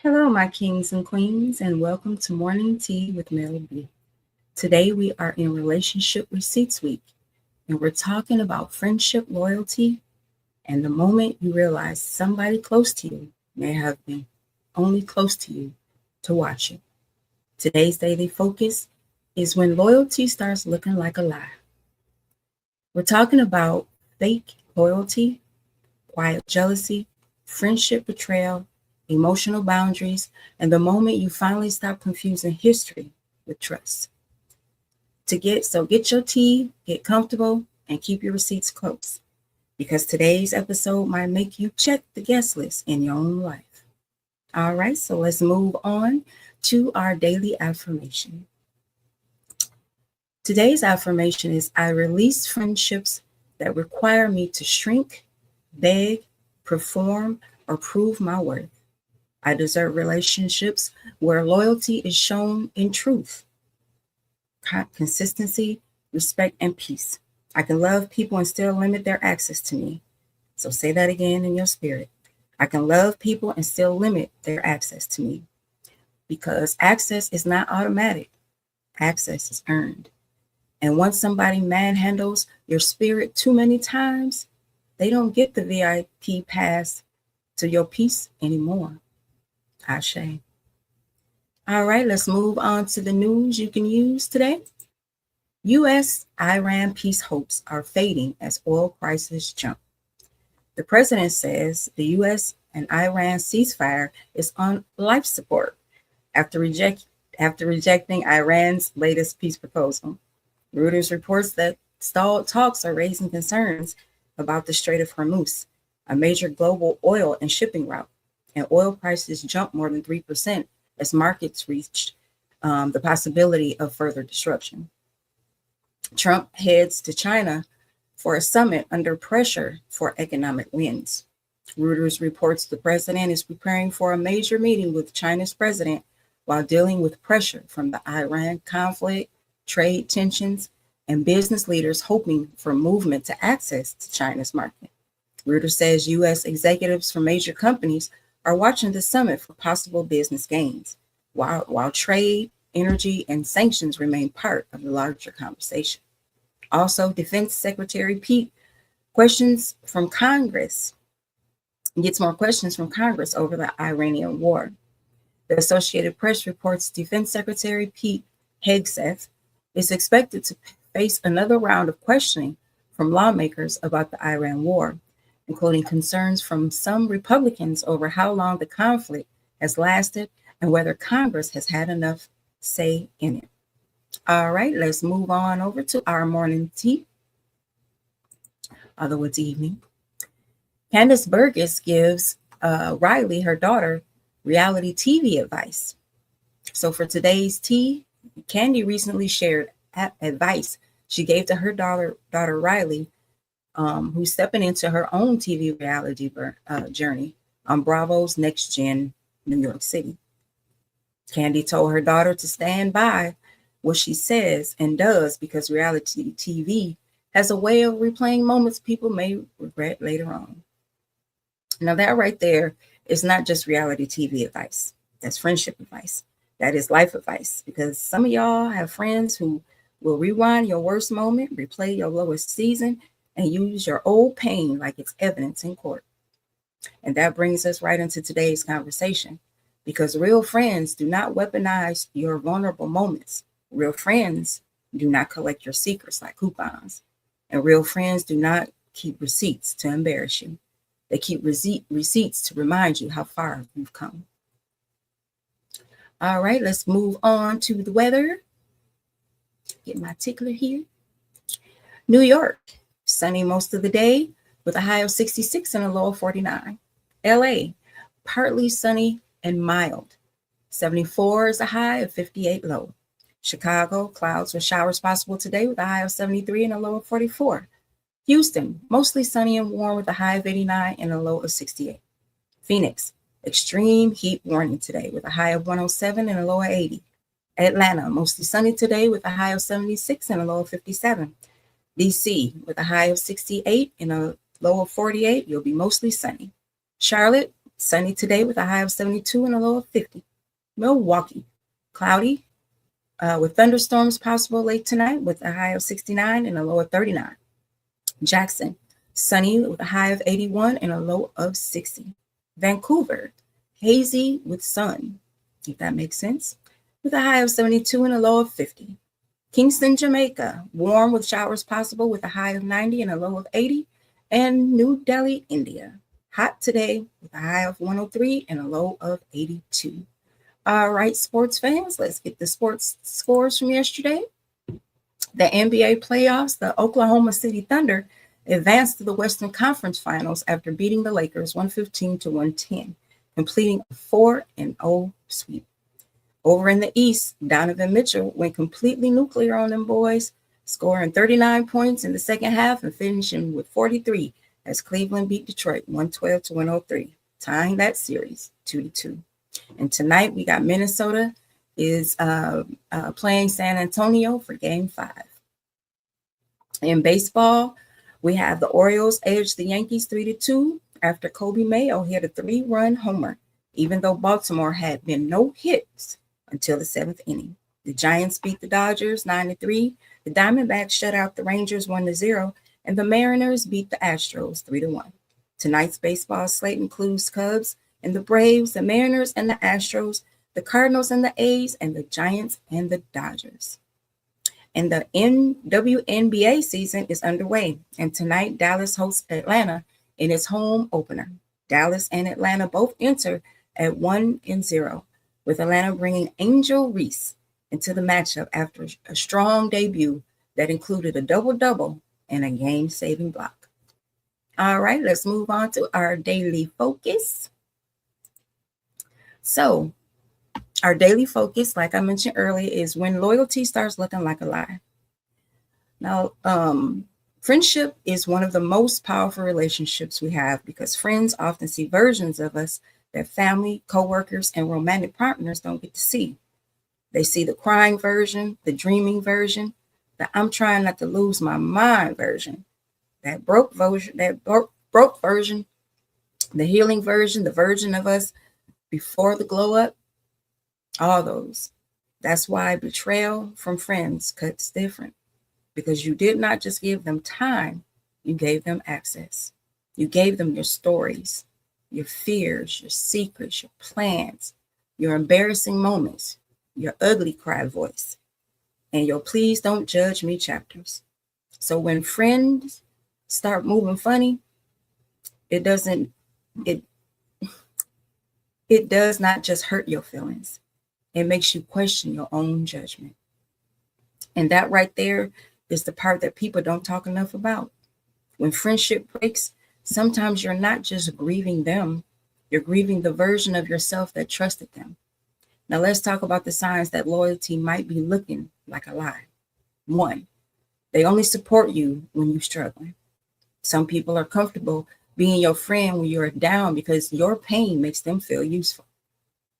Hello, my kings and queens, and welcome to Morning Tea with Mel B. Today we are in Relationship Receipts Week, and we're talking about friendship, loyalty, and the moment you realize somebody close to you may have been only close to you to watch it. Today's daily focus is when loyalty starts looking like a lie. We're talking about fake loyalty, quiet jealousy, friendship betrayal, emotional boundaries, and the moment you finally stop confusing history with trust. Get your tea, get comfortable, and keep your receipts close because today's episode might make you check the guest list in your own life. All right, so let's move on to our daily affirmation. Today's affirmation is I release friendships that require me to shrink, beg, perform, or prove my worth. I deserve relationships where loyalty is shown in truth, consistency, respect, and peace. I can love people and still limit their access to me. So say that again in your spirit. I can love people and still limit their access to me because access is not automatic. Access is earned. And once somebody manhandles your spirit too many times, they don't get the VIP pass to your peace anymore. Ashe. All right, let's move on to the news you can use today. U.S. Iran peace hopes are fading as oil prices jump. The president says the U.S. and Iran ceasefire is on life support after rejecting Iran's latest peace proposal. Reuters reports that stalled talks are raising concerns about the Strait of Hormuz, a major global oil and shipping route, and oil prices jumped more than 3% as markets reached the possibility of further disruption. Trump heads to China for a summit under pressure for economic wins. Reuters reports the president is preparing for a major meeting with China's president while dealing with pressure from the Iran conflict, trade tensions, and business leaders hoping for movement to access to China's market. Reuters says U.S. executives from major companies are watching the summit for possible business gains, while trade, energy, and sanctions remain part of the larger conversation. Also, Defense Secretary Pete gets more questions from Congress over the Iranian war. The Associated Press reports Defense Secretary Pete Hegseth is expected to face another round of questioning from lawmakers about the Iran war, including concerns from some Republicans over how long the conflict has lasted and whether Congress has had enough say in it. All right, let's move on over to our morning tea, although it's evening. Candace Burgess gives Riley, her daughter, reality TV advice. So for today's tea, Candy recently shared advice she gave to her daughter Riley, who's stepping into her own TV reality journey on Bravo's Next Gen New York City. Candy told her daughter to stand by what she says and does because reality TV has a way of replaying moments people may regret later on. Now that right there is not just reality TV advice. That's friendship advice. That is life advice because some of y'all have friends who will rewind your worst moment, replay your lowest season, and use your old pain like it's evidence in court. And that brings us right into today's conversation because real friends do not weaponize your vulnerable moments. Real friends do not collect your secrets like coupons. And real friends do not keep receipts to embarrass you. They keep receipts to remind you how far you've come. All right, let's move on to the weather. Get my tickler here. New York, sunny most of the day with a high of 66 and a low of 49. LA, partly sunny and mild. 74 is a high of 58 low. Chicago, clouds with showers possible today with a high of 73 and a low of 44. Houston, mostly sunny and warm with a high of 89 and a low of 68. Phoenix, extreme heat warning today with a high of 107 and a low of 80. Atlanta, mostly sunny today with a high of 76 and a low of 57. DC, with a high of 68 and a low of 48, you'll be mostly sunny. Charlotte, Sunny today with a high of 72 and a low of 50. Milwaukee, cloudy with thunderstorms possible late tonight with a high of 69 and a low of 39. Jackson, sunny with a high of 81 and a low of 60. Vancouver, hazy with sun, if that makes sense, with a high of 72 and a low of 50. Kingston, Jamaica, warm with showers possible with a high of 90 and a low of 80. And New Delhi, India, hot today with a high of 103 and a low of 82. All right, sports fans, let's get the sports scores from yesterday. The NBA playoffs, the Oklahoma City Thunder advanced to the Western Conference Finals after beating the Lakers 115 to 110, completing a 4-0 sweep. Over in the East, Donovan Mitchell went completely nuclear on them boys, scoring 39 points in the second half and finishing with 43 as Cleveland beat Detroit 112 to 103, tying that series 2-2. And tonight we got Minnesota is playing San Antonio for Game 5. In baseball, we have the Orioles edged the Yankees 3-2 after Kobe Mayo hit a 3-run homer, even though Baltimore had been no hits until the 7th inning. The Giants beat the Dodgers 9-3. The Diamondbacks shut out the Rangers 1-0, and the Mariners beat the Astros 3-1. Tonight's baseball slate includes Cubs and the Braves, the Mariners and the Astros, the Cardinals and the A's, and the Giants and the Dodgers. And the WNBA season is underway, and tonight Dallas hosts Atlanta in its home opener. Dallas and Atlanta both enter at 1-0, with Atlanta bringing Angel Reese into the matchup after a strong debut that included a double-double and a game-saving block. All right, let's move on to our daily focus. So, our daily focus, like I mentioned earlier, is when loyalty starts looking like a lie. Now, friendship is one of the most powerful relationships we have because friends often see versions of us that family, coworkers, and romantic partners don't get to see. They see the crying version, the dreaming version, the I'm trying not to lose my mind version, that broke version, the healing version, the version of us before the glow up, all those. That's why betrayal from friends cuts different, because you did not just give them time, you gave them access. You gave them your stories, your fears, your secrets, your plans, your embarrassing moments, your ugly cry voice, and your please don't judge me chapters. So when friends start moving funny, it does not just hurt your feelings. It makes you question your own judgment. And that right there is the part that people don't talk enough about. When friendship breaks, sometimes you're not just grieving them, you're grieving the version of yourself that trusted them. Now let's talk about the signs that loyalty might be looking like a lie. 1, they only support you when you're struggling. Some people are comfortable being your friend when you're down because your pain makes them feel useful.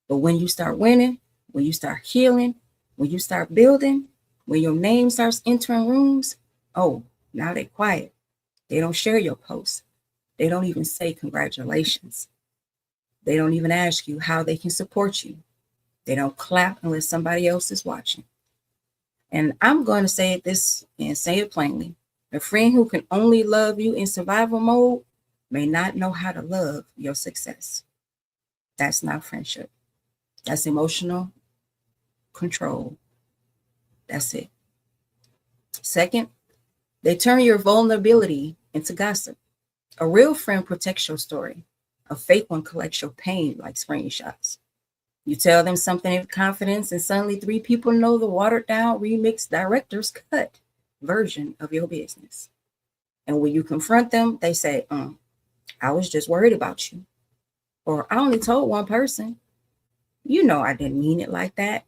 But when you start winning, when you start healing, when you start building, when your name starts entering rooms, oh, now they're quiet. They don't share your posts. They don't even say congratulations. They don't even ask you how they can support you. They don't clap unless somebody else is watching. And I'm going to say it this and say it plainly. A friend who can only love you in survival mode may not know how to love your success. That's not friendship. That's emotional control. That's it. Second, they turn your vulnerability into gossip. A real friend protects your story. A fake one collects your pain like screenshots. You tell them something in confidence, and suddenly 3 people know the watered down, remixed director's cut version of your business. And when you confront them, they say, I was just worried about you. Or I only told one person. You know I didn't mean it like that.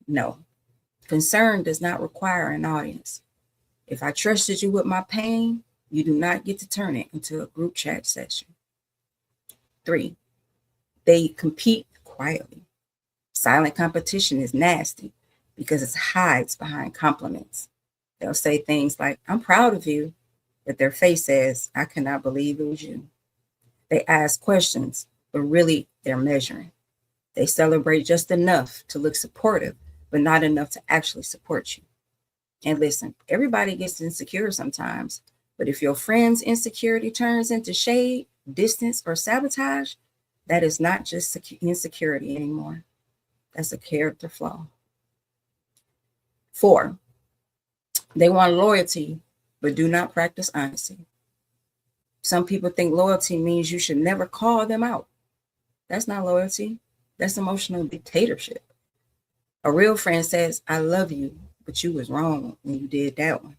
No. Concern does not require an audience. If I trusted you with my pain, you do not get to turn it into a group chat session. 3, they compete quietly. Silent competition is nasty because it hides behind compliments. They'll say things like, I'm proud of you, but their face says, I cannot believe it was you. They ask questions but really they're measuring. They celebrate just enough to look supportive, but not enough to actually support you. And listen, everybody gets insecure sometimes, but if your friend's insecurity turns into shade, distance, or sabotage, that is not just insecurity anymore. That's a character flaw. 4, they want loyalty, but do not practice honesty. Some people think loyalty means you should never call them out. That's not loyalty. That's emotional dictatorship. A real friend says, I love you, but you was wrong when you did that one.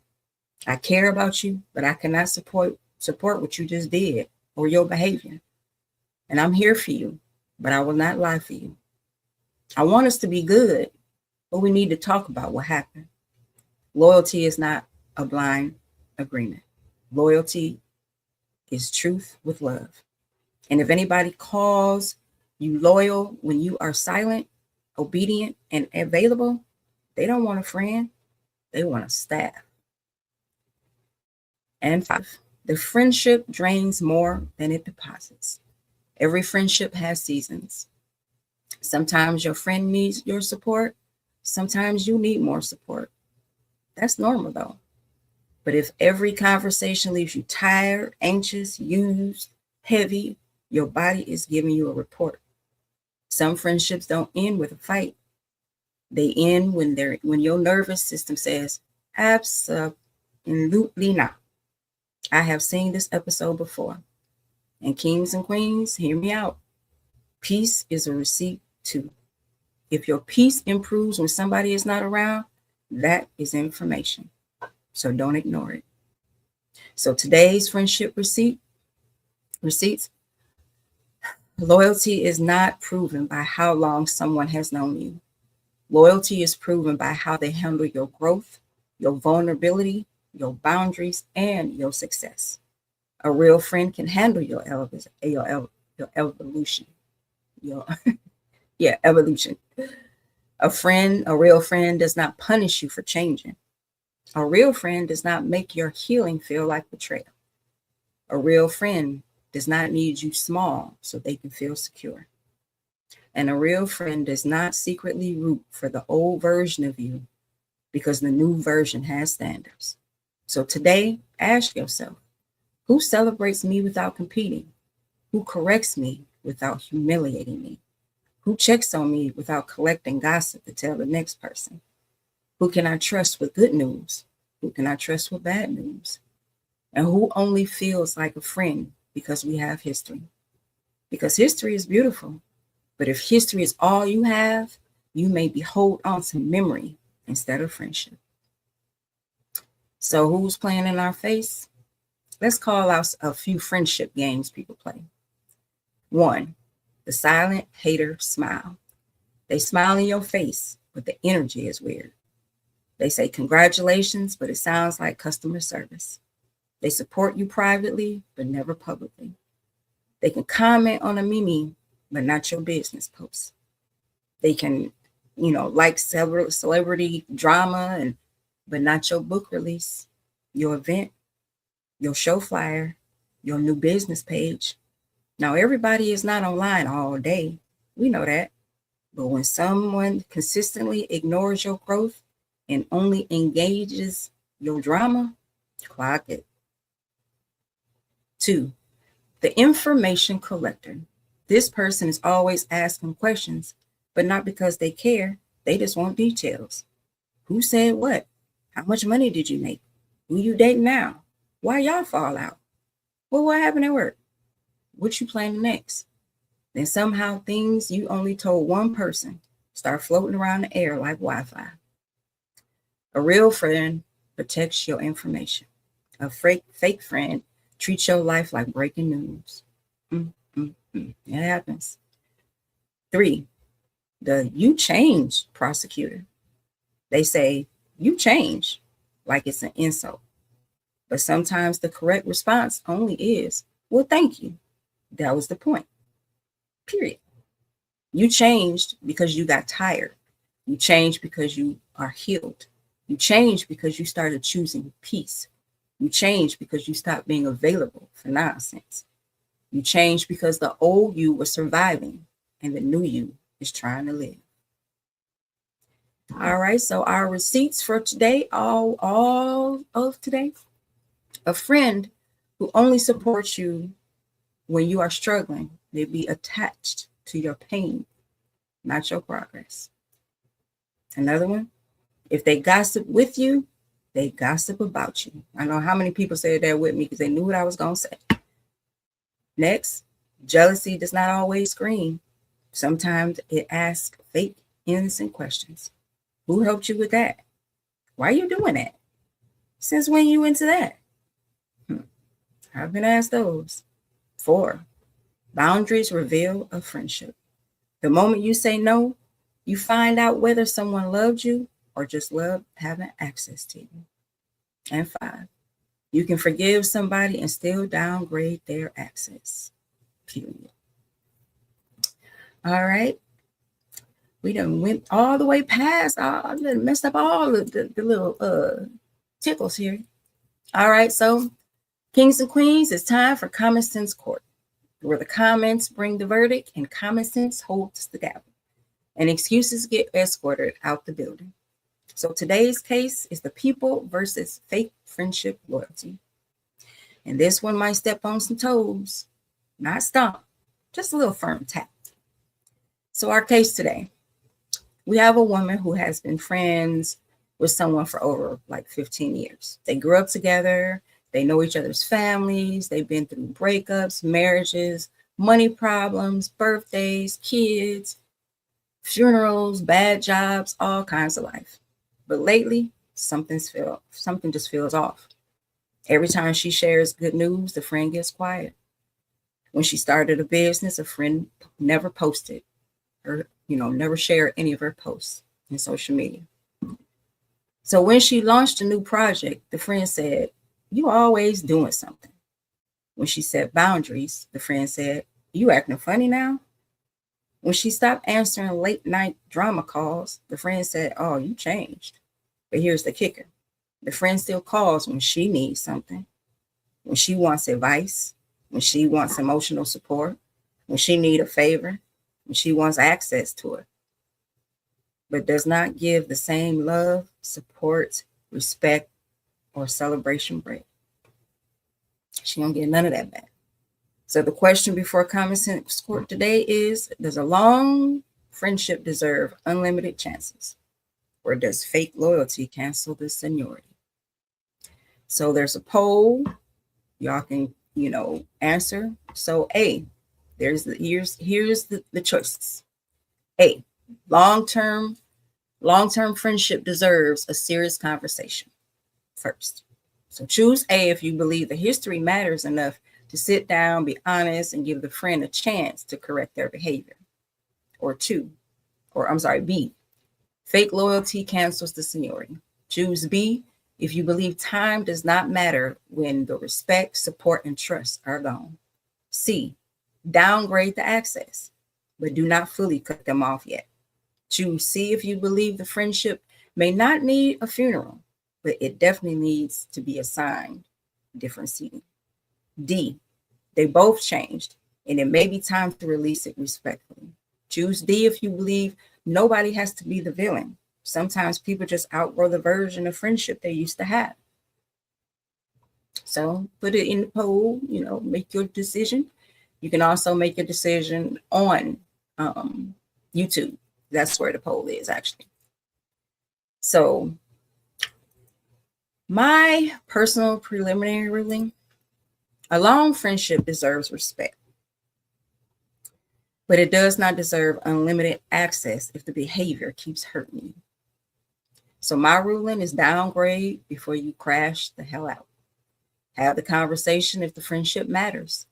I care about you, but I cannot support what you just did or your behavior. And I'm here for you, but I will not lie for you. I want us to be good, but we need to talk about what happened. Loyalty is not a blind agreement. Loyalty is truth with love. And if anybody calls you loyal when you are silent, obedient, and available, they don't want a friend. They want a staff. And 5, the friendship drains more than it deposits. Every friendship has seasons. Sometimes your friend needs your support. Sometimes you need more support. That's normal though. But if every conversation leaves you tired, anxious, used, heavy, your body is giving you a report. Some friendships don't end with a fight. They end when your nervous system says, absolutely not. I have seen this episode before. And kings and queens, hear me out. Peace is a receipt too. If your peace improves when somebody is not around, that is information. So don't ignore it. So today's friendship receipts, loyalty is not proven by how long someone has known you. Loyalty is proven by how they handle your growth, your vulnerability, your boundaries, and your success. A real friend can handle your evolution. Evolution. A real friend does not punish you for changing. A real friend does not make your healing feel like betrayal. A real friend does not need you small so they can feel secure. And a real friend does not secretly root for the old version of you because the new version has standards. So today, ask yourself, who celebrates me without competing? Who corrects me without humiliating me? Who checks on me without collecting gossip to tell the next person? Who can I trust with good news? Who can I trust with bad news? And who only feels like a friend because we have history? Because history is beautiful. But if history is all you have, you may hold on to memory instead of friendship. So who's playing in our face? Let's call out a few friendship games people play. 1, the silent hater smile. They smile in your face, but the energy is weird. They say congratulations, but it sounds like customer service. They support you privately, but never publicly. They can comment on a meme, but not your business post. They can, like celebrity drama, but not your book release, your event, your show flyer, your new business page. Now, everybody is not online all day. We know that. But when someone consistently ignores your growth and only engages your drama, clock it. 2, the information collector. This person is always asking questions, but not because they care. They just want details. Who said what? How much money did you make? Who you dating now? Why y'all fall out? Well, what happened at work? What you planning next? Then somehow things you only told one person start floating around the air like Wi-Fi. A real friend protects your information. A fake friend treats your life like breaking news. It happens. 3, the you change prosecutor. They say, you change, like it's an insult. But sometimes the correct response only is, well, thank you. That was the point. Period. You changed because you got tired. You changed because you are healed. You changed because you started choosing peace. You changed because you stopped being available for nonsense. You changed because the old you was surviving and the new you is trying to live. All right, so our receipts for today, all of today. A friend who only supports you when you are struggling may be attached to your pain, not your progress. Another one, if they gossip with you, they gossip about you. I know how many people said that with me because they knew what I was going to say. Next, jealousy does not always scream. Sometimes it asks fake, innocent questions. Who helped you with that? Why are you doing that? Since when you into that? I've been asked those. 4, boundaries reveal a friendship. The moment you say no, you find out whether someone loved you or just loved having access to you. And 5, you can forgive somebody and still downgrade their access. Period. All right. We done went all the way past. I done messed up all of the little tickles here. All right. So, kings and queens, it's time for Common Sense Court, where the comments bring the verdict and common sense holds the gavel, and excuses get escorted out the building. So today's case is the people versus fake friendship loyalty. And this one might step on some toes, not stomp, just a little firm tap. So our case today, we have a woman who has been friends with someone for over like 15 years. They grew up together. They know each other's families. They've been through breakups, marriages, money problems, birthdays, kids, funerals, bad jobs, all kinds of life. But lately, something just feels off. Every time she shares good news, the friend gets quiet. When she started a business, a friend never posted or, never shared any of her posts in social media. So when she launched a new project, the friend said, "You always doing something." When she set boundaries, the friend said, "You acting funny now?" When she stopped answering late night drama calls, the friend said, "Oh, you changed." But here's the kicker. The friend still calls when she needs something, when she wants advice, when she wants emotional support, when she needs a favor, when she wants access to it, but does not give the same love, support, respect, or celebration break. She don't get none of that back. So the question before Common Sense Court today is, does a long friendship deserve unlimited chances? Or does fake loyalty cancel the seniority? So there's a poll. Y'all can, answer. So A, here's the choices. A, long-term friendship deserves a serious conversation first. So choose A if you believe the history matters enough to sit down, be honest, and give the friend a chance to correct their behavior. Or B, fake loyalty cancels the seniority. Choose B if you believe time does not matter when the respect, support, and trust are gone. C, downgrade the access, but do not fully cut them off yet. Choose C if you believe the friendship may not need a funeral, but it definitely needs to be assigned different seating. D, they both changed, and it may be time to release it respectfully. Choose D if you believe nobody has to be the villain. Sometimes people just outgrow the version of friendship they used to have. So put it in the poll, make your decision. You can also make your decision on YouTube. That's where the poll is actually. So my personal preliminary ruling, a long friendship deserves respect, but it does not deserve unlimited access if the behavior keeps hurting you. So my ruling is downgrade before you crash the hell out. Have the conversation if the friendship matters.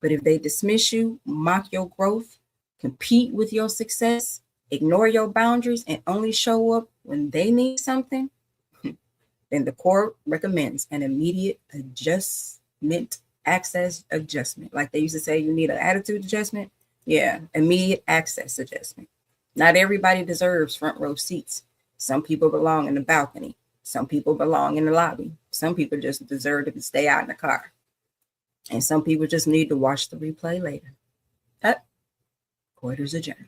But if they dismiss you, mock your growth, compete with your success, ignore your boundaries, and only show up when they need something, then the court recommends an immediate access adjustment. Like they used to say, you need an attitude adjustment. Yeah, immediate access adjustment. Not everybody deserves front row seats. Some people belong in the balcony. Some people belong in the lobby. Some people just deserve to stay out in the car. And some people just need to watch the replay later. Quarters adjourned.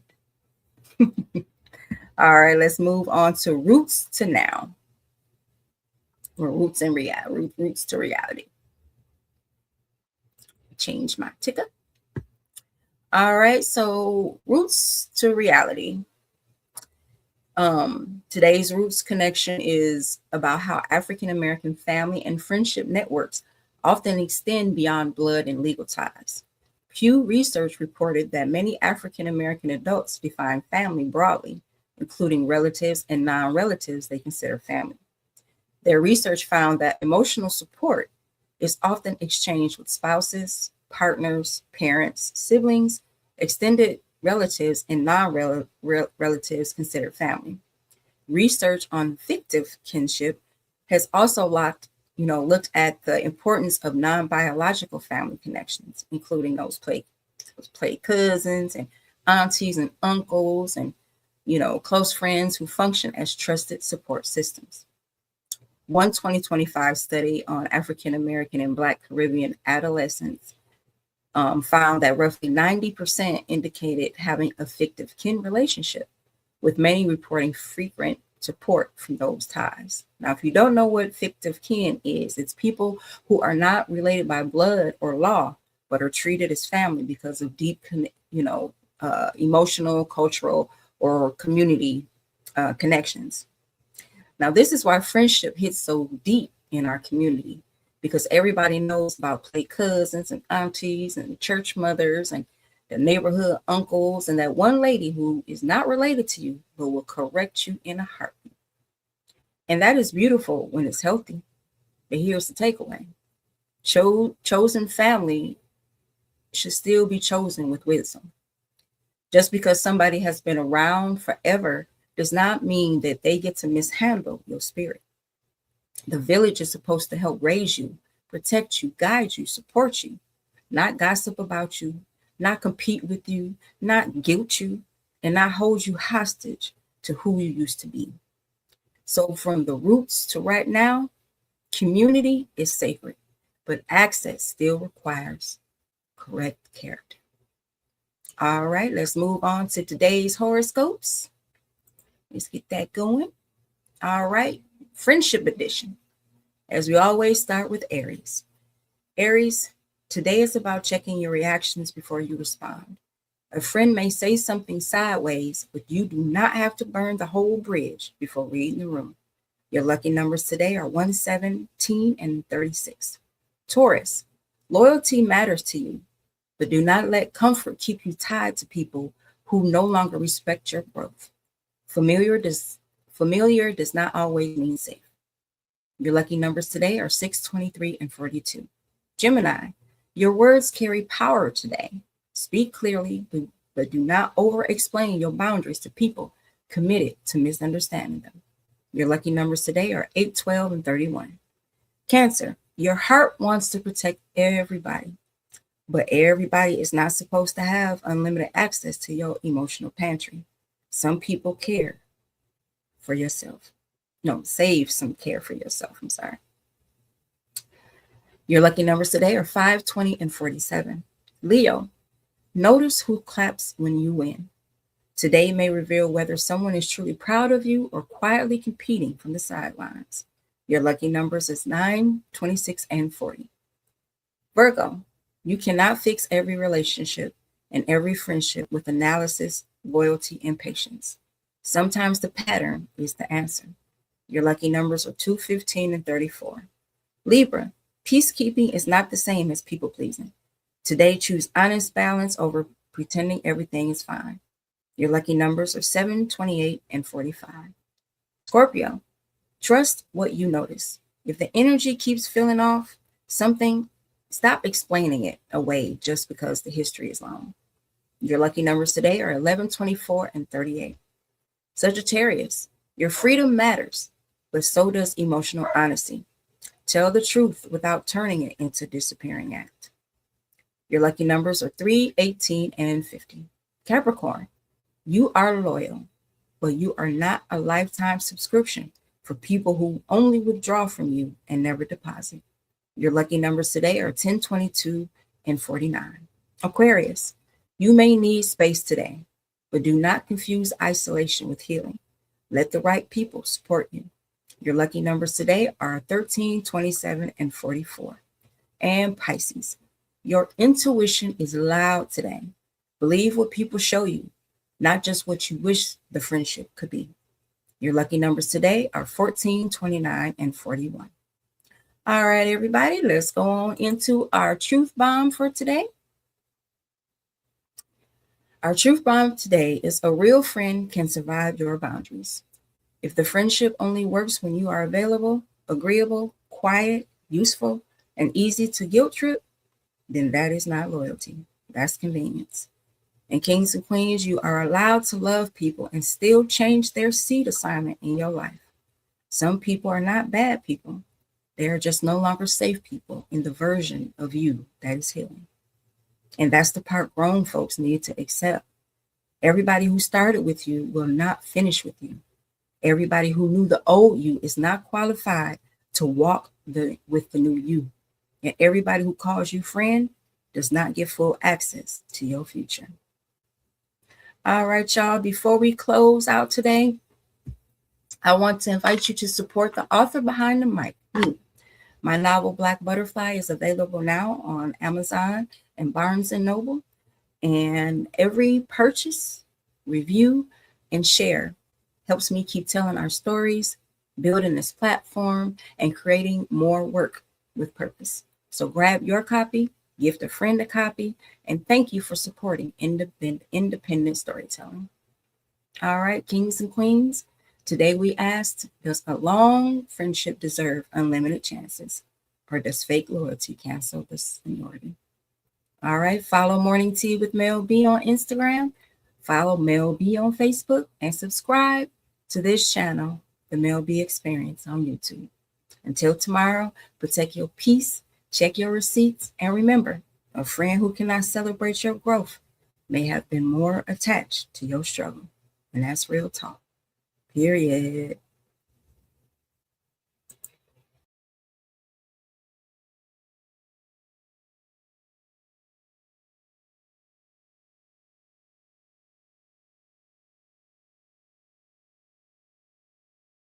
All right, let's move on to roots to now. Or roots and reality, roots to reality. Change my ticker. All right, so roots to reality. Today's roots connection is about how African American family and friendship networks often extend beyond blood and legal ties. Pew Research reported that many African American adults define family broadly, including relatives and non-relatives they consider family. Their research found that emotional support is often exchanged with spouses, partners, parents, siblings, extended relatives, and non-relatives considered family. Research on fictive kinship has also looked at the importance of non-biological family connections, including those play cousins and aunties and uncles and close friends who function as trusted support systems. One 2025 study on African American and Black Caribbean adolescents found that roughly 90% indicated having a fictive kin relationship, with many reporting frequent support from those ties. Now, if you don't know what fictive kin is, it's people who are not related by blood or law, but are treated as family because of deep, emotional, cultural, or community connections. Now, this is why friendship hits so deep in our community, because everybody knows about play cousins and aunties and church mothers and the neighborhood uncles and that one lady who is not related to you, but will correct you in a heartbeat. And that is beautiful when it's healthy. But here's the takeaway. Chosen family should still be chosen with wisdom. Just because somebody has been around forever does not mean that they get to mishandle your spirit. The village is supposed to help raise you, protect you, guide you, support you, not gossip about you, not compete with you, not guilt you, and not hold you hostage to who you used to be. So from the roots to right now, community is sacred, but access still requires correct character. All right, let's move on to today's horoscopes. Let's get that going. All right, friendship edition. As we always start with Aries. Aries, today is about checking your reactions before you respond. A friend may say something sideways, but you do not have to burn the whole bridge before reading the room. Your lucky numbers today are 1, 17, and 36. Taurus, loyalty matters to you, but do not let comfort keep you tied to people who no longer respect your growth. Familiar does not always mean safe. Your lucky numbers today are 6, 23, and 42. Gemini, your words carry power today. Speak clearly, but do not over-explain your boundaries to people committed to misunderstanding them. Your lucky numbers today are 8, 12, and 31. Cancer, your heart wants to protect everybody, but everybody is not supposed to have unlimited access to your emotional pantry. Some people care for yourself. No, save some care for yourself. I'm sorry. Your lucky numbers today are 5, 20, and 47. Leo, notice who claps when you win. Today may reveal whether someone is truly proud of you or quietly competing from the sidelines. Your lucky numbers is 9, 26, and 40. Virgo, you cannot fix every relationship and every friendship with analysis, loyalty, and patience. Sometimes the pattern is the answer. Your lucky numbers are 2, 15, and 34. Libra, peacekeeping is not the same as people pleasing. Today, choose honest balance over pretending everything is fine. Your lucky numbers are 7, 28, and 45. Scorpio, trust what you notice. If the energy keeps feeling off something, stop explaining it away just because the history is long. Your lucky numbers today are 11, 24, and 38. Sagittarius, your freedom matters, but so does emotional honesty. Tell the truth without turning it into a disappearing act. Your lucky numbers are 3, 18, and 50. Capricorn, you are loyal, but you are not a lifetime subscription for people who only withdraw from you and never deposit. Your lucky numbers today are 10, 22, and 49. Aquarius, you may need space today, but do not confuse isolation with healing. Let the right people support you. Your lucky numbers today are 13, 27, and 44. And Pisces, your intuition is loud today. Believe what people show you, not just what you wish the friendship could be. Your lucky numbers today are 14, 29, and 41. All right, everybody, let's go on into our truth bomb for today. Our truth bomb today is a real friend can survive your boundaries. If the friendship only works when you are available, agreeable, quiet, useful, and easy to guilt trip, then that is not loyalty. That's convenience. And kings and queens, you are allowed to love people and still change their seed assignment in your life. Some people are not bad people. They are just no longer safe people in the version of you that is healing. And that's the part grown folks need to accept. Everybody who started with you will not finish with you. Everybody who knew the old you is not qualified to walk with the new you. And everybody who calls you friend does not get full access to your future. All right, y'all, before we close out today, I want to invite you to support the author behind the mic. My novel, Black Butterfly, is available now on Amazon and Barnes & Noble. And every purchase, review, and share helps me keep telling our stories, building this platform, and creating more work with purpose. So grab your copy, gift a friend a copy, and thank you for supporting independent storytelling. All right, kings and queens, today we asked, does a long friendship deserve unlimited chances, or does fake loyalty cancel the seniority? All right, follow Morning Tea with Mel B on Instagram, follow Mel B on Facebook, and subscribe to this channel, The Mel B Experience, on YouTube. Until tomorrow, protect your peace, check your receipts, and remember, a friend who cannot celebrate your growth may have been more attached to your struggle. And that's real talk. Period.